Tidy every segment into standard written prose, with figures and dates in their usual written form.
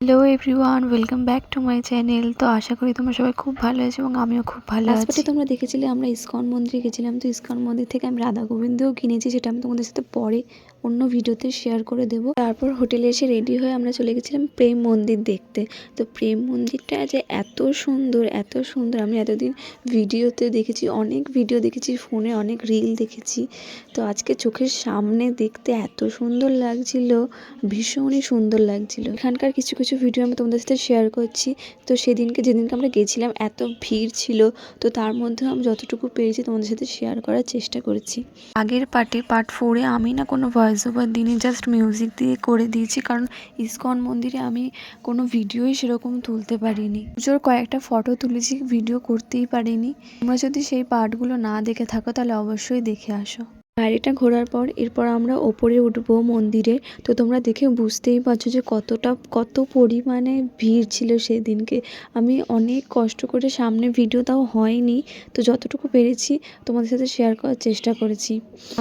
Hello everyone, welcome back to my channel. তো আশা করি তোমরা সবাই খুব ভালো আছো এবং আমিও খুব ভালো আছি। লাস্ট তোমরা দেখেছিলে আমরা ইসকন মন্দিরে গেছিলাম। তো ইসকন মন্দির থেকে আমি রাধা গোবিন্দও কিনেছি, সেটা আমি তোমাদের সাথে পরে অন্য ভিডিওতে শেয়ার করে দেবো। তারপর হোটেলে এসে রেডি হয়ে আমরা চলে গেছিলাম প্রেম মন্দির দেখতে। তো প্রেম মন্দিরটা যে এত সুন্দর এত সুন্দর, আমি এতদিন ভিডিওতে দেখেছি, অনেক ভিডিও দেখেছি, ফোনে অনেক রিল দেখেছি। তো আজকে চোখের সামনে দেখতে এত সুন্দর লাগছিল, ভীষণই সুন্দর লাগছিল। এখানকার কিছু কিছু ভিডিও আমি তোমাদের সাথে শেয়ার করছি। তো যেদিনকে আমরা গেছিলাম এত ভিড় ছিল, তো তার মধ্যে আমি যতটুকু পেরেছি তোমাদের সাথে শেয়ার করার চেষ্টা করেছি। আগের পার্ট 4-এ আমি না কোনো ভয়েস ওভার দিইনি, জাস্ট মিউজিক দিয়ে করে দিয়েছি, কারণ ইসকন মন্দিরে আমি কোনো ভিডিওই সেরকম তুলতে পারিনি। পুজোর কয়েকটা ফটো তুলেছি, ভিডিও করতেই পারিনি। তোমরা যদি সেই পার্টগুলো না দেখে থাকো তাহলে অবশ্যই দেখে আসো। গাড়িটা ঘোরার পর এরপর আমরা ওপরে উঠবো মন্দিরে। তো তোমরা দেখে বুঝতেই পারছো যে কত পরিমাণে ভিড় ছিল সেদিনকে। আমি অনেক কষ্ট করে, সামনে ভিডিও তাও হয়নি, তো যতটুকু পেরেছি তোমাদের সাথে শেয়ার করার চেষ্টা করেছি।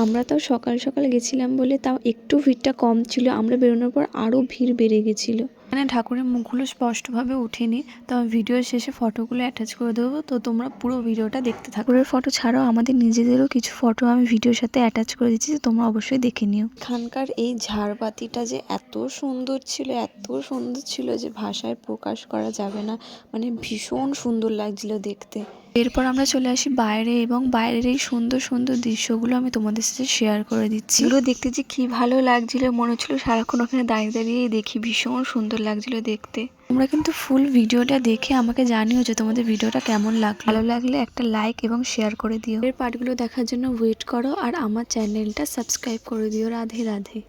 আমরা তাও সকাল সকাল গেছিলাম বলে তাও একটু ভিড়টা কম ছিল, আমরা বেরোনোর পর আরও ভিড় বেড়ে গেছিলো। মানে ঠাকুরের মুখগুলো স্পষ্টভাবে ওঠেনি, তো আমি ভিডিওর শেষে ফটোগুলো অ্যাটাচ করে দেবো, তো তোমরা পুরো ভিডিওটা দেখতে থাকো। ঠাকুরের ফটো ছাড়াও আমাদের নিজেদেরও কিছু ফটো আমি ভিডিওর সাথে অ্যাটাচ করে দিচ্ছি, তো তোমরা অবশ্যই দেখে নিও। এখানকার এই ঝাড়বাতিটা যে এত সুন্দর ছিল যে ভাষায় প্রকাশ করা যাবে না, মানে ভীষণ সুন্দর লাগছিল দেখতে। এরপর আমরা চলে আসি বাইরে, এবং বাইরের এই সুন্দর সুন্দর দৃশ্যগুলো আমি তোমাদের সাথে শেয়ার করে দিচ্ছি। এগুলো দেখতে যে কি ভালো লাগছিল, মনে হচ্ছিল সারাক্ষণ ওখানে দাঁড়িয়ে দাঁড়িয়েই দেখি, ভীষণ সুন্দর লাগছিল দেখতে। তোমরা কিন্তু ফুল ভিডিওটা দেখে আমাকে জানিও যে তোমাদের ভিডিওটা কেমন লাগলো। ভালো লাগলে একটা লাইক এবং শেয়ার করে দিও। এর পার্টগুলো দেখার জন্য ওয়েট করো আর আমার চ্যানেলটা সাবস্ক্রাইব করে দিও। রাধে রাধে।